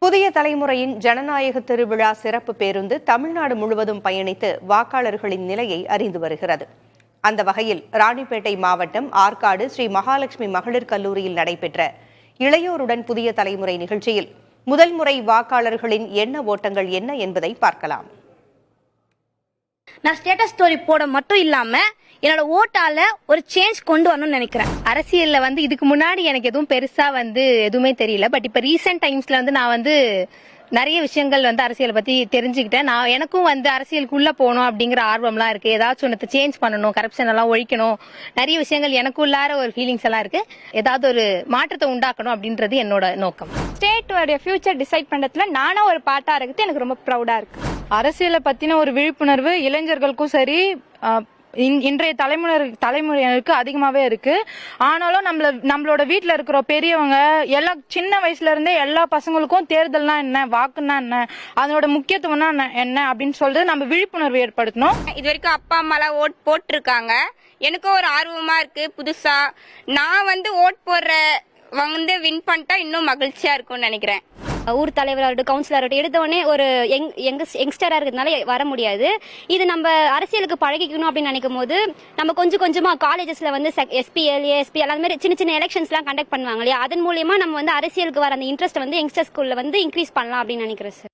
புதிய தலைமுறையின் ஜனநாயக திருவிழா சிறப்பு பேருந்து தமிழ்நாடு முழுவதும் பயணித்து வாக்காளர்களின் நிலையை அறிந்து வருகிறது. அந்த வகையில் ராணிப்பேட்டை மாவட்டம் ஆற்காடு ஸ்ரீ மகாலட்சுமி மகளிர் கல்லூரியில் நடைபெற்ற இளையோருடன் புதிய தலைமுறை நிகழ்ச்சியில் முதல் முறை வாக்காளர்களின் எண்ண ஓட்டங்கள் என்ன என்பதை பார்க்கலாம். நான் ஸ்டேட்டஸ் ஸ்டோரி போட மட்டும் இல்லாம என்னோட ஓட்டால ஒரு சேஞ்ச் கொண்டு வரணும்னு நினைக்கிறேன். அரசியல்ல இதுக்கு முன்னாடி எனக்கு எதுவும் பெருசா எதுவுமே தெரியல. பட் இப்ப ரீசெண்ட் டைம்ஸ்ல நான் நிறைய விஷயங்கள் அரசியலை பத்தி தெரிஞ்சுக்கிட்டேன். நான் எனக்கும் அரசியலுக்குள்ள போகணும் அப்படிங்கிற ஆர்வம்லாம் இருக்கு. ஏதாச்சும் ஒன்று சேஞ்ச் பண்ணணும், கரப்ஷன் எல்லாம் ஒழிக்கணும், நிறைய விஷயங்கள் எனக்குள்ளார ஒரு ஃபீலிங்ஸ் எல்லாம் இருக்கு. ஏதாவது ஒரு மாற்றத்தை உண்டாக்கணும் அப்படின்றது என்னோட நோக்கம். ஸ்டேட்டோட ஃபியூச்சர் டிசைட் பண்றதுல நானும் ஒரு பார்ட்டா இருக்குது. எனக்கு ரொம்ப ப்ரௌடா இருக்கு. அரசியலை பத்தின ஒரு விழிப்புணர்வு இளைஞர்களுக்கும் சரி இன்றைய தலைமுறையினருக்கு அதிகமாவே இருக்கு. ஆனாலும் நம்மளோட வீட்டுல இருக்கிற பெரியவங்க எல்லா சின்ன வயசுல இருந்தே எல்லா பசங்களுக்கும் தேர்தல்னா என்ன, வாக்குன்னா என்ன, அதனோட முக்கியத்துவம்னா என்ன அப்படின்னு சொல்லிட்டு நம்ம விழிப்புணர்வு ஏற்படுத்தணும். இது வரைக்கும் அப்பா அம்மாலாம் ஓட் போட்டிருக்காங்க. எனக்கும் ஒரு ஆர்வமா இருக்கு. புதுசா நான் ஓட் போடுற வின் பண்ணிட்டா இன்னும் மகிழ்ச்சியா இருக்கும்னு நினைக்கிறேன். ஊர் தலைவராகட்டும், கவுன்சிலராகட்டும், எடுத்தவொடனே ஒரு யங்ஸ்டரா இருக்கிறதுனால வர முடியாது. இது நம்ம அரசியலுக்கு பழகிக்கணும் அப்படின்னு நினைக்கும் போது நம்ம கொஞ்சம் கொஞ்சமா காலேஜஸ்ல எஸ்பி, ஏஎஸ்பி அந்த மாதிரி சின்ன சின்ன எலெக்ஷன்ஸ் எல்லாம் கண்டக்ட் பண்ணுவாங்க இல்லையா, அதன் மூலியமா நம்ம அரசியலுக்கு வர அந்த இன்ட்ரெஸ்ட் யங்ஸ்டர்ஸ்குள்ள இன்க்ரீஸ் பண்ணலாம் அப்படின்னு நினைக்கிறேன் சார்.